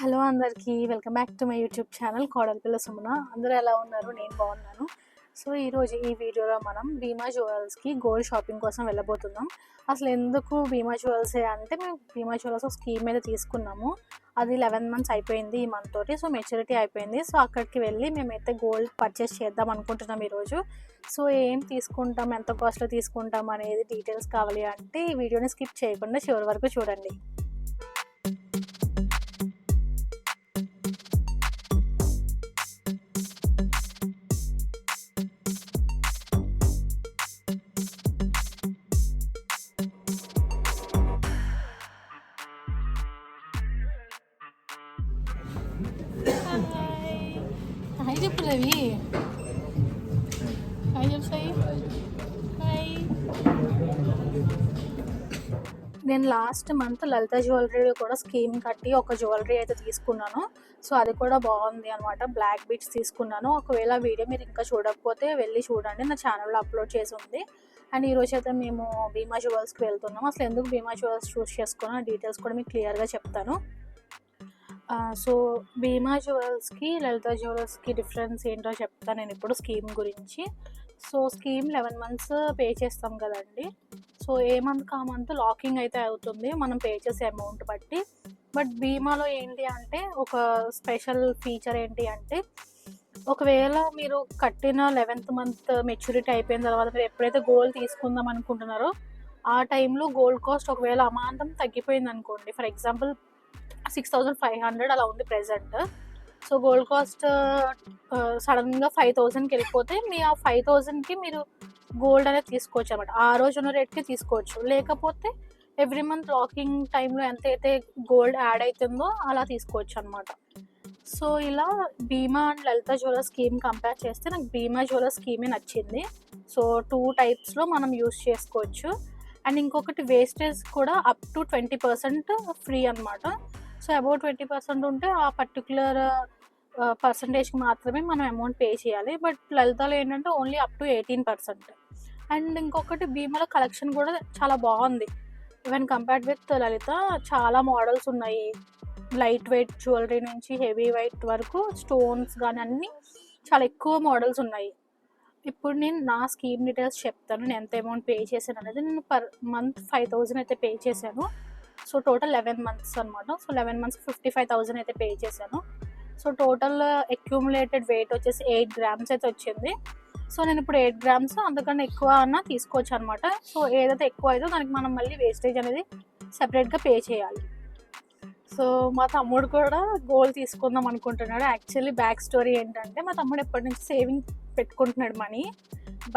Hello అందరికీ welcome back to my YouTube channel కోడలిపిల్ల సుమన. అందరూ ఎలా ఉన్నారు? నేను బాగున్నాను. సో ఈరోజు ఈ వీడియోలో మనం భీమా జ్యువెల్స్కి గోల్డ్ షాపింగ్ కోసం వెళ్ళబోతున్నాం. అసలు ఎందుకు భీమా జ్యువెల్సే అంటే మేము భీమా జ్యువెల్స్ స్కీమ్ మీద తీసుకున్నాము. అది 11 months అయిపోయింది ఈ మంత్ తోటి. సో మెచ్యూరిటీ అయిపోయింది. సో అక్కడికి వెళ్ళి మేమైతే గోల్డ్ పర్చేస్ చేద్దాం అనుకుంటున్నాం ఈరోజు. సో ఏం తీసుకుంటాం, ఎంత కాస్ట్లో తీసుకుంటాం అనేది డీటెయిల్స్ కావాలి అంటే ఈ వీడియోని స్కిప్ చేయకుండా చివరి వరకు చూడండి. హాయ్ చెప్పు రవి. హాయ్ చెప్పు సాయి. హాయ్. నేను లాస్ట్ మంత్ లలిత జ్యువెలరీ కూడా స్కీమ్ కట్టి ఒక జ్యువెలరీ అయితే తీసుకున్నాను. సో అది కూడా బాగుంది అనమాట. బ్లాక్ బీడ్స్ తీసుకున్నాను. ఒకవేళ వీడియో మీరు ఇంకా చూడకపోతే వెళ్ళి చూడండి, నా ఛానల్లో అప్లోడ్ చేసి ఉంది. అండ్ ఈరోజు అయితే మేము భీమా జ్యువెల్స్కి వెళ్తున్నాం. అసలు ఎందుకు భీమా జ్యువెల్స్ చూస్ చేసుకున్నా డీటెయిల్స్ కూడా మీకు క్లియర్గా చెప్తాను. సో భీమా జ్యువెల్స్కి లలిత జ్యువెలర్స్కి డిఫరెన్స్ ఏంటో చెప్తాను నేను ఇప్పుడు స్కీమ్ గురించి. సో స్కీమ్ 11 months పే చేస్తాం కదండి. సో ఏ మంత్కి ఆ మంత్ లాకింగ్ అయితే అవుతుంది మనం పే చేసే అమౌంట్ బట్టి. బట్ భీమాలో ఏంటి అంటే ఒక స్పెషల్ ఫీచర్ ఏంటి అంటే, ఒకవేళ మీరు కట్టిన 11th month మెచ్యూరిటీ అయిపోయిన తర్వాత మీరు ఎప్పుడైతే గోల్డ్ తీసుకుందాం అనుకుంటున్నారో ఆ టైంలో గోల్డ్ కాస్ట్ ఒకవేళ అమాంతం తగ్గిపోయింది అనుకోండి, ఫర్ ఎగ్జాంపుల్ 6,500 అలా ఉంది ప్రెజెంట్. సో గోల్డ్ కాస్ట్ సడన్గా 5,000కి వెళ్ళిపోతే మీ ఆ 5,000కి మీరు గోల్డ్ అనేది తీసుకోవచ్చు అనమాట. ఆ రోజు ఉన్న రేట్కి తీసుకోవచ్చు. లేకపోతే ఎవ్రీ మంత్ లాకింగ్ టైంలో ఎంతైతే గోల్డ్ యాడ్ అవుతుందో అలా తీసుకోవచ్చు అనమాట. సో ఇలా Bhima and Lalitha jeweller scheme compare చేస్తే నాకు భీమా జ్యువెలర్ స్కీమే నచ్చింది. సో 2 typesలో మనం యూస్ చేసుకోవచ్చు. అండ్ ఇంకొకటి వేస్టేజ్ కూడా అప్ టు 20% ఫ్రీ అనమాట. సో అబౌట్ 20% ఉంటే ఆ పర్టికులర్ పర్సంటేజ్కి మాత్రమే మనం అమౌంట్ పే చేయాలి. బట్ లలితలో ఏంటంటే ఓన్లీ అప్ టు 18%. అండ్ ఇంకొకటి భీమాలో కలెక్షన్ కూడా చాలా బాగుంది. ఈవెన్ కంపేర్డ్ విత్ లలిత చాలా మోడల్స్ ఉన్నాయి. లైట్ వెయిట్ జ్యువెలరీ నుంచి హెవీ వెయిట్ వరకు స్టోన్స్ కానీ అన్నీ చాలా ఎక్కువ మోడల్స్ ఉన్నాయి. ఇప్పుడు నేను నా స్కీమ్ డీటెయిల్స్ చెప్తాను. నేను ఎంత అమౌంట్ పే చేశాను అనేది. నేను పర్ మంత్ 5,000 అయితే పే చేశాను. సో టోటల్ 11 months అనమాట. సో 11 months 55,000 అయితే పే చేశాను. సో టోటల్ అక్యూములేటెడ్ వెయిట్ వచ్చేసి 8 grams అయితే వచ్చింది. సో నేను ఇప్పుడు 8 grams అంతకన్నా ఎక్కువ అన్నా తీసుకోవచ్చు అనమాట. సో ఏదైతే ఎక్కువ అయితే దానికి మనం మళ్ళీ వేస్టేజ్ అనేది సెపరేట్గా పే చేయాలి. సో మా తమ్ముడు కూడా గోల్డ్ తీసుకుందాం అనుకుంటున్నాడు. యాక్చువల్లీ బ్యాక్ స్టోరీ ఏంటంటే, మా తమ్ముడు ఎప్పటి నుంచి సేవింగ్ పెట్టుకుంటున్నాడు మనీ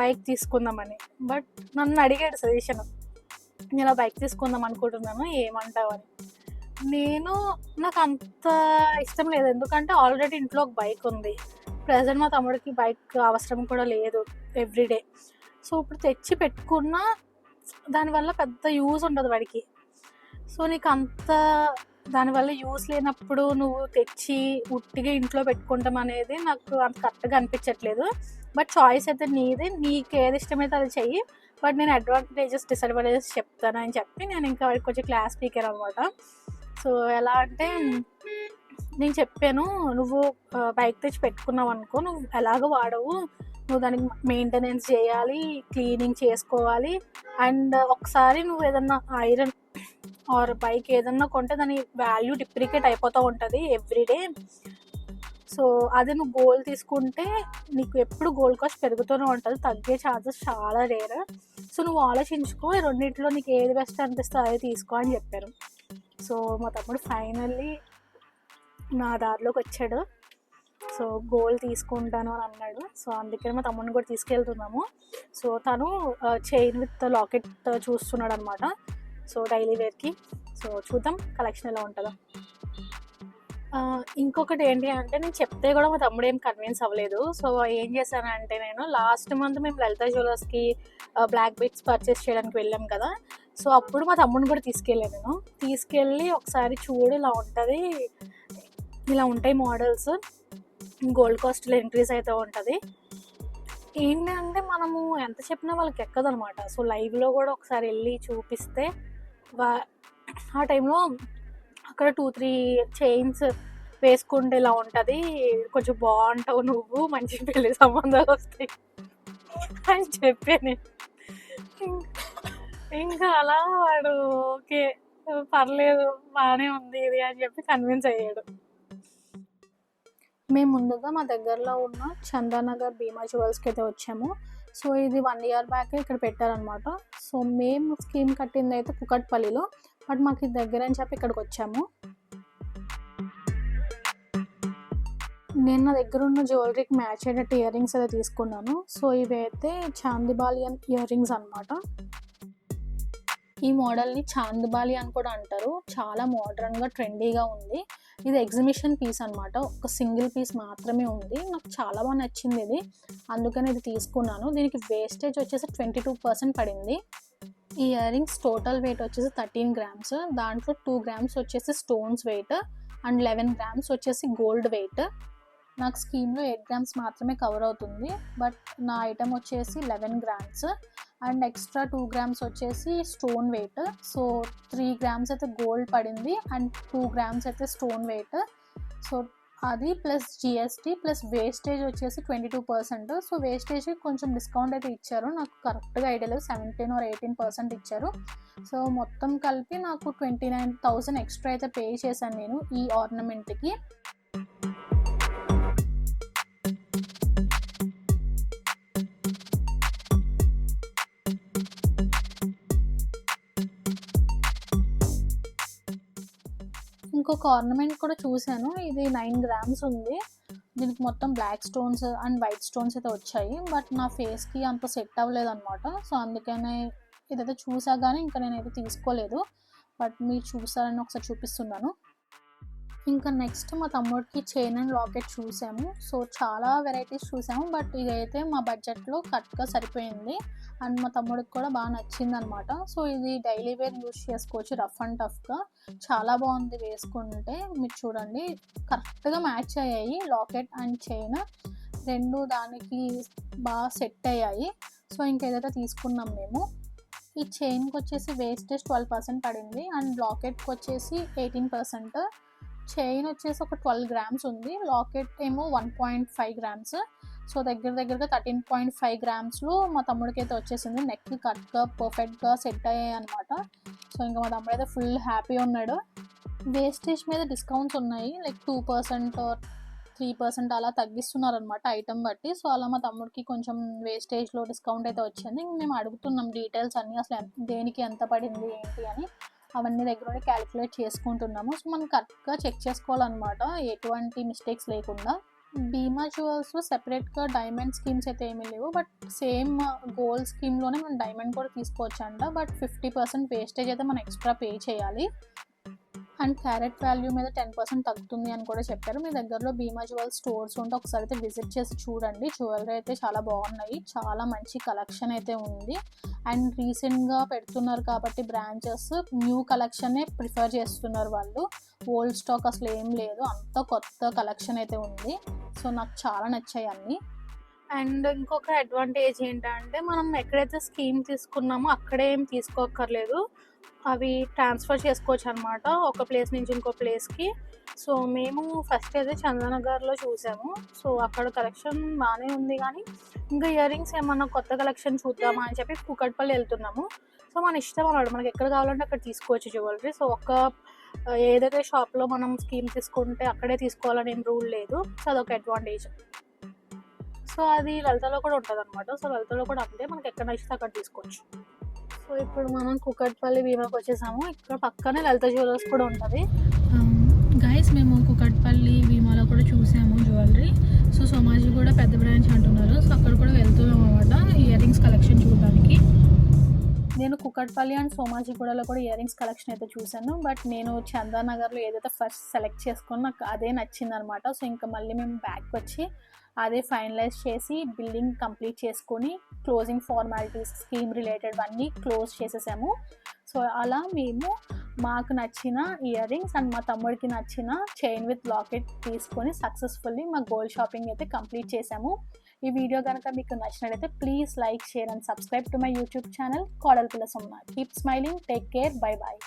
బైక్ తీసుకుందామని. బట్ నన్ను అడిగాడు సజెషన్, నేను ఇలా బైక్ తీసుకుందాం అనుకుంటున్నాను ఏమంటావు అని. నాకు అంత ఇష్టం లేదు, ఎందుకంటే ఆల్రెడీ ఇంట్లో ఒక బైక్ ఉంది. ప్రజెంట్ మా తమ్ముడికి బైక్ అవసరం కూడా లేదు ఎవ్రీడే. సో ఇప్పుడు తెచ్చి పెట్టుకున్నా దానివల్ల పెద్ద యూజ్ ఉండదు వాడికి. సో నీకు అంత దానివల్ల యూజ్ లేనప్పుడు నువ్వు తెచ్చి ఉట్టిగా ఇంట్లో పెట్టుకుంటాం అనేది నాకు అంత కరెక్ట్గా అనిపించట్లేదు. బట్ చాయిస్ అయితే నీది, నీకు ఏది ఇష్టమైతే అది చెయ్యి. బట్ నేను అడ్వాంటేజెస్ డిసడ్వాంటేజెస్ చెప్తానని చెప్పి నేను ఇంకా వాడికి కొంచెం క్లాస్ స్పీకర్ అనమాట. సో ఎలా అంటే నేను చెప్పాను, నువ్వు బైక్ తెచ్చి పెట్టుకున్నావు అనుకో, నువ్వు ఎలాగో వాడవు, నువ్వు దానికి మెయింటెనెన్స్ చేయాలి, క్లీనింగ్ చేసుకోవాలి. అండ్ ఒకసారి నువ్వు ఏదన్నా ఐరన్ ఆర్ బైక్ ఏదన్నా కొంటే దాని వాల్యూ డిప్రికేట్ అయిపోతూ ఉంటుంది ఎవ్రీడే. సో అదే నువ్వు గోల్డ్ తీసుకుంటే నీకు ఎప్పుడు గోల్డ్ కాస్ట్ పెరుగుతూనే ఉంటుంది, తగ్గే ఛాన్సెస్ చాలా రేర్. సో నువ్వు ఆలోచించుకో, రెండింటిలో నీకు ఏది బెస్ట్ అనిపిస్తే అదే తీసుకో అని చెప్పారు. సో మా తమ్ముడు ఫైనల్లీ నా దారిలోకి వచ్చాడు. సో గోల్డ్ తీసుకుంటాను అని అన్నాడు. సో అందుకని మా తమ్ముడిని కూడా తీసుకెళ్తున్నాము. సో తను చైన్ విత్ లాకెట్ చూస్తున్నాడు అనమాట. సో డైలీ వేర్కి. సో చూద్దాం కలెక్షన్ ఎలా ఉంటుందో. ఇంకొకటి ఏంటి అంటే, నేను చెప్తే కూడా మా తమ్ముడు ఏం కన్విన్స్ అవ్వలేదు. సో ఏం చేశానంటే, నేను లాస్ట్ మంత్ మేము లలిత జ్యువెలర్స్కి బ్లాక్ బీడ్స్ పర్చేస్ చేయడానికి వెళ్ళాం కదా. సో అప్పుడు మా తమ్ముడిని కూడా తీసుకెళ్ళి ఒకసారి చూడు ఇలా ఉంటుంది, ఇలా ఉంటాయి మోడల్స్, గోల్డ్ కాస్ట్లో ఇంక్రీజ్ అవుతూ ఉంటుంది. ఏంటంటే మనము ఎంత చెప్పినా వాళ్ళకి ఎక్కదనమాట. సో లైవ్లో కూడా ఒకసారి వెళ్ళి చూపిస్తే ఆ టైంలో అక్కడ 2-3 చైన్స్ వేసుకుంటే ఇలా ఉంటుంది, కొంచెం బాగుంటావు నువ్వు, మంచి పెళ్లి సంబంధాలు వస్తాయి అని చెప్పాను. ఇంకా అలా వాడు ఓకే పర్లేదు బాగానే ఉంది ఇది అని చెప్పి కన్విన్స్ అయ్యాడు. మేము ముందుగా మా దగ్గరలో ఉన్న చందానగర్ భీమా జ్యువెల్స్కి అయితే వచ్చాము. సో ఇది 1 year బ్యాక్ ఇక్కడ పెట్టారనమాట. సో మేము స్కీమ్ కట్టింది అయితే కుకట్పల్లిలో, బట్ మాకు ఇది దగ్గర అని చెప్పి ఇక్కడికి వచ్చాము. నేను నా దగ్గర ఉన్న జ్యువెలరీకి మ్యాచ్ అయ్యేటట్టు ఇయర్ రింగ్స్ అయితే తీసుకున్నాను. సో ఇవి అయితే చాందిబాలియన్ ఇయర్ రింగ్స్ అనమాట. ఈ మోడల్ని చాందిబాలి అని కూడా అంటారు. చాలా మోడర్న్గా ట్రెండీగా ఉంది. ఇది ఎగ్జిబిషన్ పీస్ అనమాట, ఒక సింగిల్ పీస్ మాత్రమే ఉంది. నాకు చాలా బాగా నచ్చింది ఇది, అందుకని ఇది తీసుకున్నాను. దీనికి వేస్టేజ్ వచ్చేసి 22% పడింది. ఈ ఇయర్ రింగ్స్ టోటల్ వెయిట్ వచ్చేసి 13 grams. దాంట్లో 2 grams వచ్చేసి స్టోన్స్ వెయిట్ అండ్ 11 grams వచ్చేసి గోల్డ్ వెయిట్. నాకు స్కీమ్లో 8 grams మాత్రమే కవర్ అవుతుంది, బట్ నా ఐటమ్ వచ్చేసి 11 grams అండ్ ఎక్స్ట్రా 2 grams వచ్చేసి స్టోన్ వెయిట్. సో 3 grams అయితే గోల్డ్ పడింది అండ్ 2 grams అయితే స్టోన్ వెయిట్. సో అది ప్లస్ జిఎస్టీ ప్లస్ వేస్టేజ్ వచ్చేసి 22%. సో వేస్టేజ్ కొంచెం డిస్కౌంట్ అయితే ఇచ్చారు, నాకు కరెక్ట్గా ఐడియా లేదు, 17 or 18% ఇచ్చారు. సో మొత్తం కలిపి నాకు 29,000 ఎక్స్ట్రా అయితే పే చేశాను నేను ఈ ఆర్నమెంట్కి. ఇంకొక ఆర్నమెంట్ కూడా చూశాను, ఇది 9 grams ఉంది. దీనికి మొత్తం black stones and white stones అయితే వచ్చాయి, బట్ నా ఫేస్కి అంత సెట్ అవ్వలేదు అనమాట. సో అందుకనే ఇదైతే చూసా కానీ ఇంకా నేనైతే తీసుకోలేదు, బట్ మీరు చూసారని ఒకసారి చూపిస్తున్నాను. ఇంకా నెక్స్ట్ మా తమ్ముడికి చైన్ అండ్ లాకెట్ చూసాము. సో చాలా వెరైటీస్ చూసాము, బట్ ఇదైతే మా బడ్జెట్లో కరెక్ట్గా సరిపోయింది అండ్ మా తమ్ముడికి కూడా బాగా నచ్చింది అనమాట. సో ఇది డైలీ వేర్ యూస్ చేసుకోవచ్చు, రఫ్ అండ్ టఫ్గా చాలా బాగుంది వేసుకుంటే. మీరు చూడండి కరెక్ట్గా మ్యాచ్ అయ్యాయి, లాకెట్ అండ్ చైన్ రెండు దానికి బాగా సెట్ అయ్యాయి. సో ఇంకేదైతే తీసుకున్నాం మేము. ఈ చైన్కి వచ్చేసి వేస్టేజ్ 12% పడింది అండ్ లాకెట్కి వచ్చేసి 18%. చైన్ వచ్చేసి ఒక 12 grams ఉంది, లాకెట్ ఏమో 1.5 grams. సో దగ్గరగా 13.5 gramsలో మా తమ్ముడికి అయితే వచ్చేసింది. నెక్కి కరెక్ట్గా పర్ఫెక్ట్గా సెట్ అయ్యాయి అనమాట. సో ఇంకా మా తమ్ముడు అయితే ఫుల్ హ్యాపీ ఉన్నాడు. వేస్టేజ్ మీద డిస్కౌంట్స్ ఉన్నాయి, లైక్ 2% or 3% అలా తగ్గిస్తున్నారు అనమాట ఐటమ్ బట్టి. సో అలా మా తమ్ముడికి కొంచెం వేస్టేజ్లో డిస్కౌంట్ అయితే వచ్చింది. మేము అడుగుతున్నాం డీటెయిల్స్ అన్నీ, అసలు దేనికి ఎంత పడింది ఏంటి అని అవన్నీ దగ్గర క్యాలిక్యులేట్ చేసుకుంటున్నాము. సో మనం కరెక్ట్గా చెక్ చేసుకోవాలన్నమాట, ఎటువంటి మిస్టేక్స్ లేకుండా. భీమా జ్యువెల్స్లో సెపరేట్గా డైమండ్ స్కీమ్స్ అయితే ఏమీ లేవు, బట్ సేమ్ గోల్డ్ స్కీమ్లోనే మనం డైమండ్ కూడా తీసుకోవచ్చు అంట. బట్ 50% వేస్టేజ్ అయితే మనం ఎక్స్ట్రా పే చేయాలి అండ్ క్యారెట్ వాల్యూ మీద 10% తగ్గుతుంది అని కూడా చెప్పారు. మీ దగ్గరలో భీమా జ్యువెల్స్ స్టోర్స్ ఉంటే ఒకసారి అయితే విజిట్ చేసి చూడండి. జ్యువెలరీ అయితే చాలా బాగున్నాయి, చాలా మంచి కలెక్షన్ అయితే ఉంది అండ్ రీసెంట్గా పెడుతున్నారు కాబట్టి బ్రాంచెస్ న్యూ కలెక్షనే ప్రిఫర్ చేస్తున్నారు వాళ్ళు. ఓల్డ్ స్టాక్ అసలు ఏం లేదు, అంత కొత్త కలెక్షన్ అయితే ఉంది. సో నాకు చాలా నచ్చాయి అన్నీ. అండ్ ఇంకొక అడ్వాంటేజ్ ఏంటంటే మనం ఎక్కడైతే స్కీమ్ తీసుకున్నామో అక్కడే ఏం తీసుకోక్కర్లేదు, అవి ట్రాన్స్ఫర్ చేసుకోవచ్చు అనమాట ఒక ప్లేస్ నుంచి ఇంకో ప్లేస్కి. సో మేము ఫస్ట్ అయితే చందానగర్లో చూసాము. సో అక్కడ కలెక్షన్ బాగానే ఉంది, కానీ ఇంకా ఇయర్ రింగ్స్ ఏమన్నా కొత్త కలెక్షన్ చూద్దామా అని చెప్పి కుకట్పల్లి వెళ్తున్నాము. సో మన ఇష్టం అన్నాడు, మనకి ఎక్కడ కావాలంటే అక్కడ తీసుకోవచ్చు జ్యువెలరీ. సో ఏదైతే షాప్లో మనం స్కీమ్ తీసుకుంటే అక్కడే తీసుకోవాలని ఏం రూల్ లేదు. సో అదొక అడ్వాంటేజ్. సో అది లలితలో కూడా ఉంటుంది అనమాట. సో లలితలో కూడా అంతే, మనకి ఎక్కడ నచ్చితే అక్కడ తీసుకోవచ్చు. సో ఇప్పుడు మనం కుకట్పల్లి భీమాకి వచ్చేసాము. ఇక్కడ పక్కనే లలిత జ్యువెలర్స్ కూడా ఉంటుంది. గైస్ మేము కుకట్పల్లి భీమాలో కూడా చూసాము జ్యువెలరీ. సో సోమాజీ కూడా పెద్ద బ్రాంచ్ అంటున్నారు, సో అక్కడ కూడా వెళ్తున్నాం అనమాట ఇయర్ రింగ్స్ కలెక్షన్ చూడడానికి. నేను కుకట్పల్లి అండ్ సోమాజిగూడలో కూడా ఇయర్ రింగ్స్ కలెక్షన్ అయితే చూశాను, బట్ నేను చందానగర్లో ఏదైతే ఫస్ట్ సెలెక్ట్ చేసుకుని నాకు అదే నచ్చింది అనమాట. సో ఇంకా మళ్ళీ మేము బ్యాక్ వచ్చి అదే ఫైనలైజ్ చేసి బిల్డింగ్ కంప్లీట్ చేసుకొని క్లోజింగ్ ఫార్మాలిటీస్ స్కీమ్ రిలేటెడ్ అన్నీ క్లోజ్ చేసేసాము. సో అలా మేము మాకు నచ్చిన ఇయర్ రింగ్స్ అండ్ మా తమ్ముడికి నచ్చిన చైన్ విత్ లాకెట్ తీసుకొని సక్సెస్ఫుల్లీ మా గోల్డ్ షాపింగ్ అయితే కంప్లీట్ చేసాము. ఈ వీడియో కనుక మీకు నచ్చినట్లయితే please like, share and subscribe to my YouTube channel కోడలి పిల్ల Somnath. Keep smiling, take care, bye bye.